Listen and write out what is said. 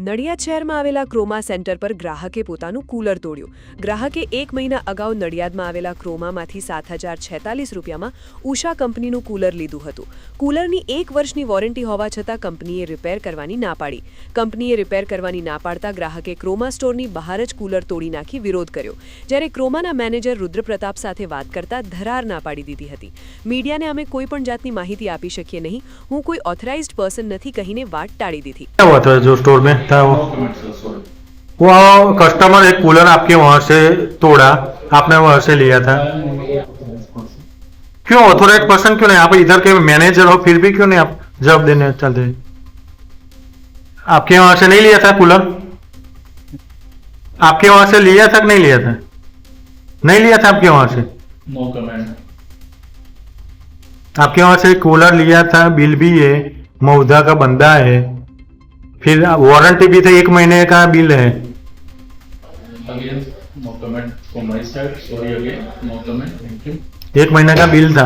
નડિયાદ શહેરમાં આવેલા ક્રોમા સેન્ટર પર ગ્રાહકે પોતાનું કૂલર તોડ્યું. ગ્રાહકે 1 મહિના અગાઉ નડિયાદમાં આવેલા ક્રોમામાંથી 7,046 રૂપિયામાં ઉષા કંપનીનું કૂલર લીધું હતું. કૂલરની 1 વર્ષની વોરંટી હોવા છતાં કંપનીએ રિપેર કરવાની ના પાડી. કંપનીએ રિપેર કરવાની ના પાડતા ગ્રાહકે ક્રોમા સ્ટોરની બહાર જ કૂલર તોડી નાખી વિરોધ કર્યો. જ્યારે ક્રોમાના મેનેજર રુદ્રપ્રતાપ સાથે વાત કરતા ધરાર ના પાડી દીધી હતી. મીડિયાને અમે કોઈ પણ જાતની માહિતી આપી શકીએ નહીં. હું કોઈ ઓથરાઇઝ્ડ પર્સન નથી કહીને વાત ટાળી દીધી. क्या हुआ था जो स्टोर में था वो कस्टमर एक कूलर आपके वहां से तोड़ा, आपने वहां से लिया था. क्यों ऑथोराइज पर्सन क्यों नहीं? आप इधर के मैनेजर हो फिर भी क्यों नहीं आप जवाब देने चलते? आपके वहां से नहीं लिया था कूलर? आपके वहां से लिया था कि नहीं लिया था? नहीं लिया था आपके वहां से? No comment. आपके वहां से कूलर लिया था, बिल भी है, मऊधा का बंदा है, फिर वारंटी भी था, 1 महीने का बिल है. Again no comment from my side. Sorry again no comment. Thank you. 1 महीने का बिल था.